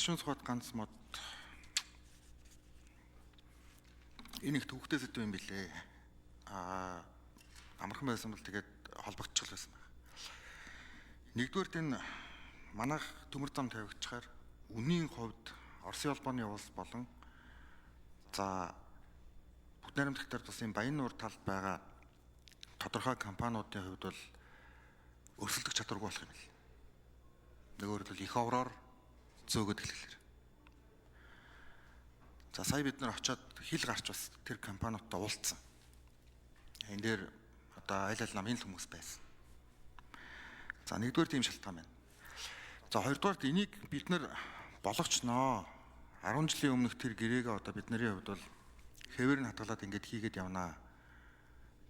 гашуун сухад ганц мод энэ их төвхтэй сэдв юм билээ. Амархан байсан бол тэгээд холбогдчихл байсан байна. Нэгдүгээрт энэ манайх төмөр зам тавигдчихаар үнийн хувьд Оросын улбаны улс болон за Бүгд найрамдах дээр тусын Баян нуур талд байгаа тодорхой компаниудын хувьд бол өрсөлдөх чадваргүй болох юм бэл. Нөгөөр нь их овроор зөөгöd хэлэхлээр. За сая бид нар очиод хил гарч бас тэр компаниудтай уулзсан. Энэ дээр одоо айл ал намын хүмүүс байсан. За нэгдүгээр тийм шалтгаан байна. За хоёрдугаарт энийг бид нар болгочноо. 10 жилийн өмнөх тэр гэрээгээ одоо бидний хувьд бол хэвээр нь хатгалаад ингэж хийгээд явнаа.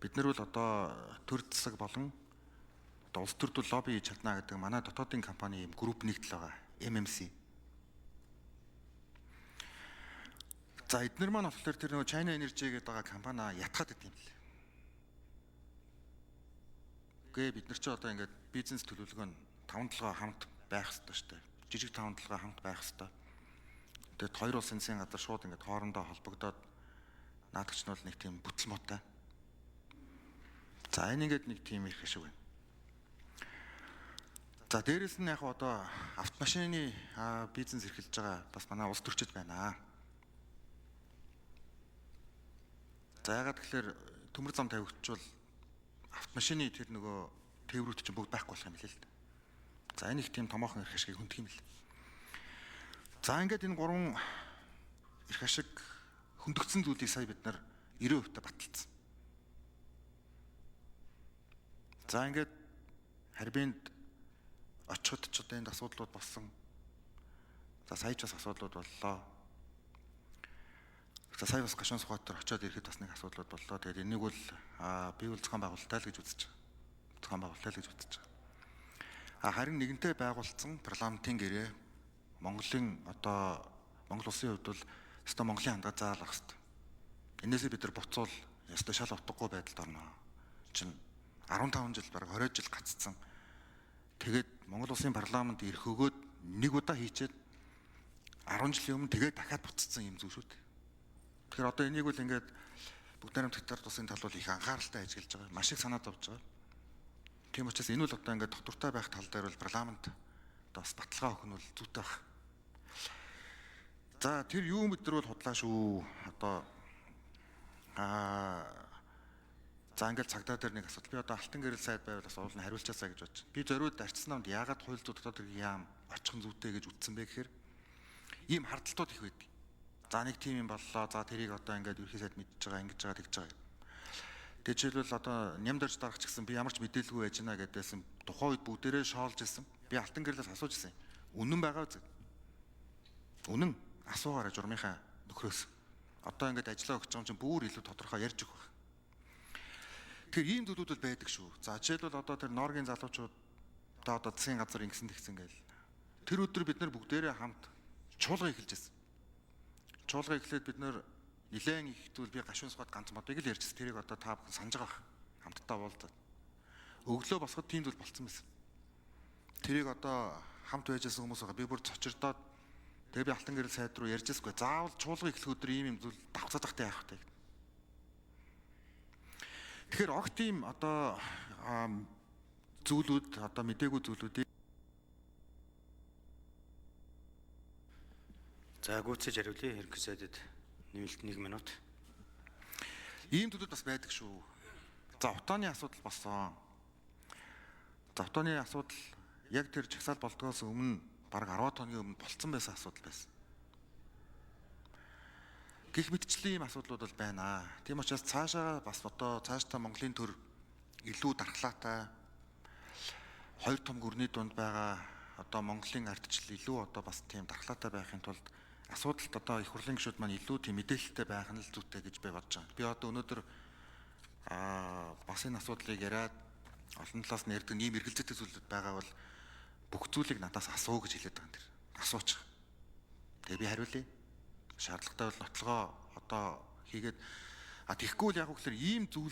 Бид нар бол одоо төр засаг болон одоо улс төрд лобби хийж чадна гэдэг манай дотоодын компани юм групп нэгдэл байгаа. MMC. За эдгээр маань болохоор тэр нөгөө China Energy гэдэг байгаа компани ятгаад идэв юм лээ. Гээ бид нар ч одоо ингээд бизнес төлөвлөгөө нь 5-7 хамт байх хэрэгтэй шүү дээ. Жижиг 5-7 хамт байх хэрэгтэй. Тэгээд хоёр улсын засгийн газар шууд ингээд хоорондоо холбогдоод наадагч нь бол нэг тийм бүтэл муутай. За энэ ингээд нэг тийм их шиг байна. За дээрэс нь яг одоо автомашины бизнес эрхэлж байгаа бас манай улс төрчид байна. За ягаад гэхээр төмөр зам тавигдчихвал автомашины тэр нөгөө тээврүүд чинь бүгд байхгүй болох юм лээ л дээ. За энэ их тийм томоохон эрх ашигыг хүндэх юм лээ. За ингээд энэ гурван эрх ашиг хөндөгдсөн зүйлийг сая бид нар 90% баталсан. За ингээд харьбинд очиход ч одоо энд асуудлууд болсон. За сая ч бас асуудлууд боллоо. За сая бас гашуун сухатаар очиод ирэхэд бас нэг асуудлууд боллоо. Тэгээд энийг бол би бол зохион байгуулалтаа л гэж үзэж байгаа. Зохион байгуулалтаа л гэж үзэж байгаа. Харин нэгэнтээ байгуулсан парламентын гэрээ Монголын одоо Монгол улсын хувьд бол өстой Монголын хандгаж заалах хэрэгтэй. Энээсээ бид нар буцвал өстой шал утгагүй байдалд орно. Чин 15 жил бараг 20 жил гаццсан. Тэгээд Монгол улсын парламент ирэх өгөөд нэг удаа хийчээд 10 жилийн өмнө тэгээд дахиад буцсан юм зүйл шүү дээ. Тэгэхээр одоо энийг бол ингээд бүгд найрамдах дээр тусын тал бол их анхааралтай ажиглаж байгаа. Маш их санаа зовж байгаа. Тийм учраас энэ бол одоо ингээд доктортой байх тал дээр бол парламент одоо бас баталгаа өгөх нь бол зүйтэй байна. За тэр юу бид нар бол худлаа шүү. Одоо за ингээд цагдаа дээр нэг асуудал. Би одоо алтан гэрэл сайд байвал бас уул нь хариулчаасаа гэж бодож байна. Би зориуд арчсан намд яагаад хууль зүйн дотоод яам очихын зүйтэй гэж үтсэн бэ гэхээр ийм хардталтууд их байдаг. За нэг тим юм боллоо. За тэрийг одоо ингээд ерхий сайд мэдж байгаа, ингэж байгаа, тэгж байгаа. Тэгээд жишээлбэл одоо нямдарч дарагч гэсэн би ямар ч мэдээлгүй байж гэнэ гэдээсэн тухайн үед бүгдээрээ шоолж ирсэн. Би алтан гэрлээс асууж ирсэн. Үнэн байгаа үү? Үнэн асуугаарай журмынхаа нөхрөөс. Одоо ингээд ажиллаа өгч байгаа юм чинь бүр илүү тодорхой ярьж өгөх байх. Тэгэхээр ийм зүйлүүд бол байдаг шүү. За жишээлбэл одоо тэр Норгийн залуучууд одоо засгийн газар ингэсэн тэгсэн гээл. Тэр өдөр бид нар бүгдээрээ хамт чуулга эхэлжсэн. Чуулга эхлээд бид нар нилээн их зүйл би гашуун сухад ганц модыг л ярьжсэн. Тэрийг одоо та бүхэн санаж байгаа хамтдаа уулзаад. Өглөө босоход тийм зүйл болцсон байсан. Тэрийг одоо хамт байжсэн хүмүүс байгаа. Би бүр цочирдоод тэгээ би алтан гэрэл сайд руу ярьжсэхгүй. Заавал чуулга эхлэх өдөр ийм юм зүйл давхцаад тахтай яах вэ? Тэгэхээр огт ийм одоо зүйлүүд одоо мдээгүй зүйлүүдийг за гүйцэж хариулъя хэрэг сайдад нэмэлт 1 минут. Ийм зүйлүүд бас байдаг шүү. За утааны асуудал болсон. За утааны асуудал яг тэр жагсаал болдгоос өмнө бараг 10 хоногийн өмнө болцсон байсан асуудал байсан. Гэх мэтчлийн ийм асуудлууд бол байна. Тийм учраас цаашаа бас одоо цаашдаа Монголын төр илүү дархлаатай хоёр том гүрний дунд байгаа одоо Монголын ардчил илүү одоо бас тийм дархлаатай байхын тулд асуудалд одоо их хурлын гишүүд маань илүү тийм мэдээлэлтэй байх нь л зүйтэй гэж би бодож байна. Би одоо өнөөдөр бас энэ асуудлыг яриад олон талаас нь ярьдаг ийм эргэлзээтэй зүйлүүд байгаа бол бүх зүйлийг надаас асуу гэж хэлээд байгаа юм тэр. Асуучих. Тэгээ би хариулъя. Шаардлагатай бол нотлогоо одоо хийгээд тэгэхгүй л яг үгээр ийм зүйл